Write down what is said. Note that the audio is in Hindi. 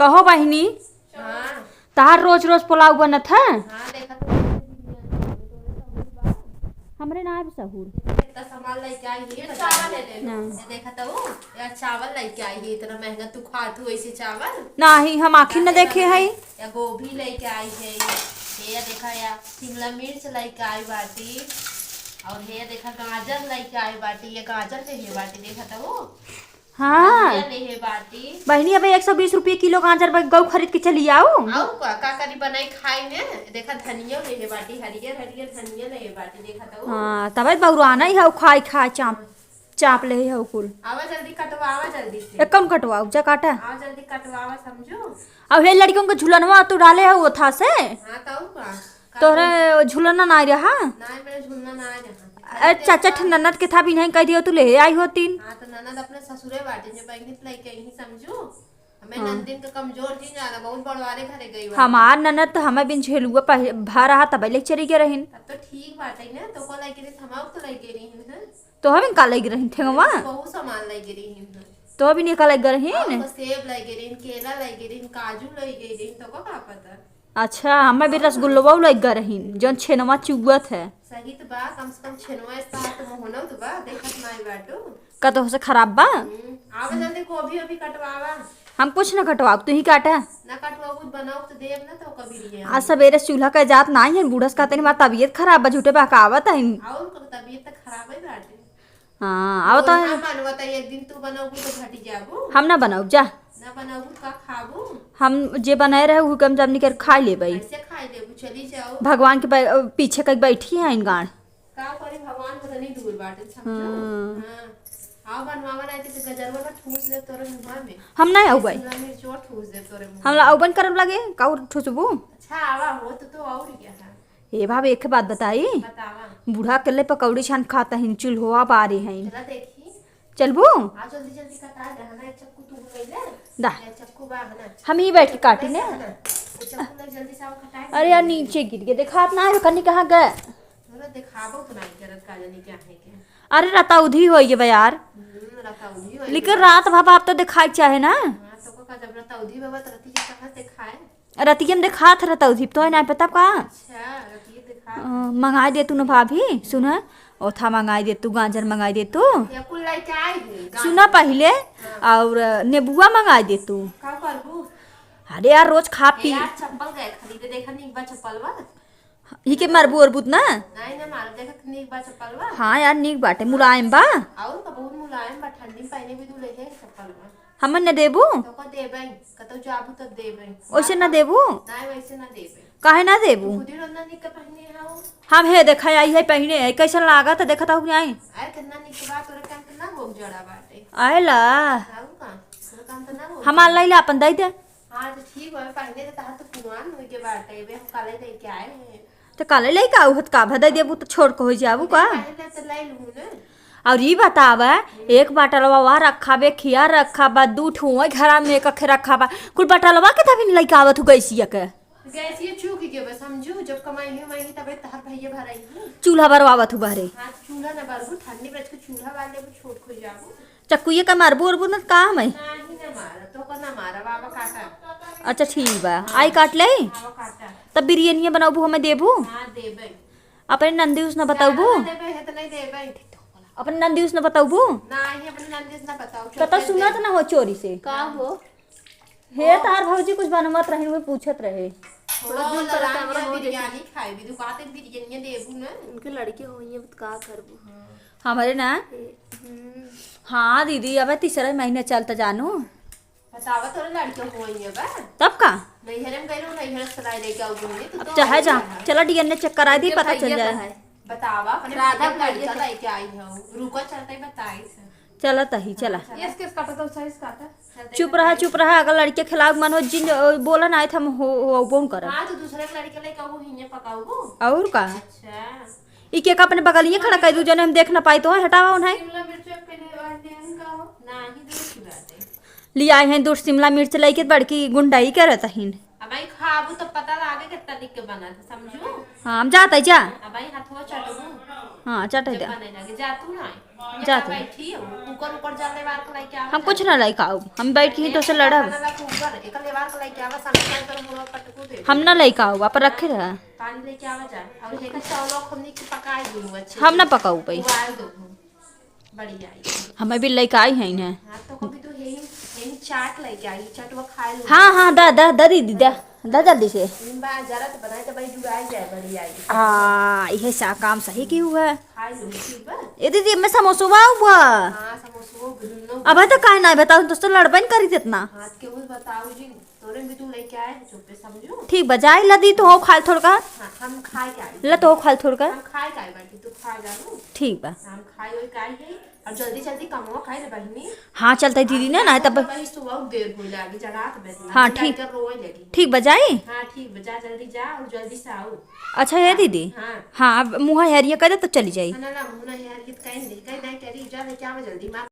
कहो बहिनी, हाँ तार रोज रोज पुलाव बनत है। हाँ देखा तो हमरे ना आए सहूर। इतना सामान लेके आई है, चावल ले ले लो। ये देखा तो यार चावल लेके आई है, इतना महंगा तू खात हो ऐसे चावल नाही हम आखिर न देखे है। या गोभी लेके आई है, ये देखा या शिमला मिर्च लेके आई बाटी, और ये देखा गाजर लेके आई बाटी, ये गाजर ले है बाटी देखा तो हाँ ले है बाटी। बहिनी अब 120 रुपये किलो गाजर गऊ खरीद के चली आओ। आओ का करी बनाई खाई ने देखा धनिया ले है बाटी, हरियर हरियर धनिया ले है बाटी देखा तो। हाँ तब बहुराना ही है खाई खाई चाप चाप ले है कुल। आवा जल्दी कटवावा जल्दी से। कम कटवाओ जा काटा। आओ जल्दी कटवावा समझो। अब हे लड़कियों को झुलनवा तू डाले है वो था से हाँ तो का तोरे झुलना ना रहा। ना मेरे झुलना ना आ रहा। चाचा ननद के था भी नहीं कह दियो तू ले आई हो तीन। हाँ तो ननद अपने ससुरे बाटे जो बहनी लेके आई समझो। हमें नंदिन का कमजोर थी जाना, बहुत बड़वारे घरे गई बा। हमार ननद तो हमें बिन झेलुआ भा रहा तब ले चली गए रहीन। तब तो ठीक बाटे ना, तो को लेके रही हमाओ तो लेके रही है। तो हम का लग रही थे वहाँ बहुत सामान लेके रही है। तो भी निकल गए रहीन। सेब लेके रही, केला लेके रही, काजू लेके रही, तो को का पता। अच्छा हमें भी रसगुल्ला लग गए रहीन जौन छेनवा चुगत है। सही तो बा, कम से कम छेनवा इस तो मोहनो तो बा देखत नाई बाटो। का तो से खराब बा। आवे जल्दी गोभी अभी कटवावा। हम कुछ न कटवाओ तू ही काटा। ना कटवाओ कुछ बनाओ तो देव ना तो कभी लिए। आज सवेरे चूल्हा का जात नहीं है बूढ़स का तेरी मार तबीयत खराब बा झूठे बकावत है। और तबीयत तो खराब है बाटे। हाँ आओ तो ना बनवता एक दिन तू बनाओगी तो घटी जाबू। हम ना बनाऊ जा। ना बनाओगी का खाबू। हम जे बनाए रहे वो कम जब निकर खा ले भाई। ऐसे खाई लेबू चली जाओ। भगवान के पीछे कहीं बैठी है इन गाड़। का करी भगवान को नहीं दूर बाटे समझो। हां आओ बनवावा नहीं तो गजरवा में ठूस दे तोरे मुंह में। हम नहीं आऊ भाई। शिमला मिर्च और ठूस दे तोरे मुंह। हम औबन करब लगे का ठुसबू। अच्छा आवा हो तो और क्या है। ए भाभी एक बात बताई। बतावा। बूढ़ा के पकौड़ी छान खाता हिन चूल्हा बारे हैं। चला देखी। चलबू आ जल्दी जल्दी कटा दे हना चक्कू तू गइले। दा चक्कू बा हना। हम ही बैठ के काटी ने। चक्कू ले जल्दी साव कटाए। अरे यार नीचे गिर के देखात ना है कन्नी कहाँ गए। हमरा दिखाबो तो नहीं करत का जानी क्या है के। अरे रता उधी हो गए यार। रता उधी हो। लेकिन रात भापा आप तो दिखाई चाहे ना। हां तो को का जब रता उधी बाबा तो रती कहां से खाए। रतिया में देखा था रता उधी तो ना पता का। अच्छा रती दिखा। मंगाई दे तू ना भाभी सुन ओथा मंगाई दे तू गाजर मंगाई दे तू। या कुल लेके आई है। सुना पहले और नेबुआ मंगाई दे तू। का करबू। अरे यार रोज खा पी यार चप्पल गए खरीदे देखा नीक बा चप्पलवा। ही के मरबू अरबूत ना। नहीं ना मार देखा नीक बा चप्पलवा। हाँ यार नीक बाटे मुलायम बा। और का बहुत मुलायम बा ठंडी में पहने भी दूले है चप्पलवा। हमन न देबू तो को देबै कतो जाबू तब देबै। वैसे न देबू नहीं वैसे ना देबै। काहे ना देबू। खुदी रोना निक पहने हाउ। हम हे देखा आई है पहने है कैसा लागत देखता हूँ आई अरे कितना निक बा तोरे काम तो ना हो जड़ा बाटे। आयला हाउ का तोरे काम तो ना हो। हमार लैला अपन दई दे। हां तो ठीक है पहले तो तहां तो पुरान हो के बाटे बे हम काले लेके आए हैं। तो काले लई का उहत का भदई देबू तो छोड़ के हो जाबू का। पहले तो ले लूं ना। और ये बतावा एक बाटलवा वहाँ रखा बे खिया रखा बा दू ठुआ घरा में कखे रखा बा कुल बाटलवा के तभी लइका आवत हो गइसिया के। गैस ये चूक के बस समझू जब कमाई है तबे तहार भैया भराई है। चूल्हा बरवावत हो बहरे। हां चूल्हा ना बाबू ठंडी में के चूल्हा वाले को छोड़ खो जाबू। चक्कुए का मारबू अरबू न काम है। नहीं ना मारा तो को ना मारा बाबा काटा। अच्छा ठीक बा आई काट ले बाबा काटा। तब बिरयानी बनाबू हमें देबू। हां देबै। अपने नंदी उसने बताबू। देबै है तो नहीं देबै। अपने नंदी उसने बताबू। नहीं अपने नंदिस ना बताओ। कता सुनत ना हो चोरी से। का हो। हे तार भौजी कुछ बनवत रहे हुए पूछत रहे। थोड़ा दिन पर कैमरा हो बिरयानी खाई भी दुकाते बिरयानी देबू ना। उनके लड़के होइए तो का करबू। हमारे ना हाँ दीदी अब तीसरा महीना चलता जानू। बतावा तोरे लड़के होइए बा। तब का नहीं हरम गइलो नहीं हरम सलाई लेके आओ बोले तो। अब चाहे जा चला डीएनए चेक करा दी पता चल जाए। बतावा अपने राधा लड़का लेके आई हो। रुको चलते बताई से। चला तही चला यस किस काटा तो साइज काटा। चुप रहा अगर लड़के खिलाफ मन हो जिन बोला ना हम हो बोन कर। हां तो दूसरे लड़के लेके आओ हिने पकाओ। और का अच्छा ई के का अपने बगलिए खड़ा कर दू जने हम देख ना पाई तो हटावा उन्हें। शिमला मिर्च पे ने का हो नहीं दूर खिलाते। ले आए हैं दूर शिमला मिर्च लेके बड़की गुंडाई करत हिन। अब आई खा खाबू तो पता लागे कितना निक के बना था समझू। हाँ हम जाते हैं, जा। अब भाई हाथवा चटबू हाँ चटे जब दे। बने लगे जा तू ना जातू। बैठी हो कुकर ऊपर जाले वार को लेके आवा। हम कुछ ना लाई खाऊ, हम बैठ के ही तो से लड़ब। कुकर एक लेवार को लेके आवा सामने पर मुरो पटकू दे। हम ना लाई खाऊ, आप रखे रह। पानी लेके आवा जा और हेका चावल हमनी के पकाई दूं अच्छे। हम ना पकाऊ भाई, उबाल दो बढ़िया आई। हमें भी लेके आई है इन्हें। हां तो कभी तो यही चाट लेके आई चटवा खा लो। हाँ हाँ दा दीदी दा जल्दी से। बा जरा तो बनाए तो भाई जुड़ाई जाए बढ़िया आई। हाँ यह सा काम सही की हुआ है। खा लो ठीक बा। ये दीदी मैं समोसा हुआ। हां समोसा वो गुन्नो। अब तो काहे ना बताओ दोस्तों, लड़बन करी देतना। हाथ के वो बताओ जी तोरे भी तू लेके आए चुपे समझू। ठीक बजाई लदी तो हो खाल थोड़ का। हां हम खाए के आई। ल तो हो खाल थोड़ का। हम खाए के आई बाटी तू खा जा लो। ठीक बा। हम खाए होई काई है और जल्दी जल्दी कमवा खाए ले बहिनी। हाँ चलते दीदी ना ना तब। भाई सुबह देर हो लागी जगात बैठना। हाँ, ठीक। कर रोए लगी। ठीक बजाई। हां ठीक बजा जल्दी जा और जल्दी से आओ। अच्छा है दीदी। हां हाँ अब मुँह हरिया कर दे तो चली जाई। ना ना मुना यार ये कहीं नहीं कहीं नहीं तेरी जा लेके आवा जल्दी मां।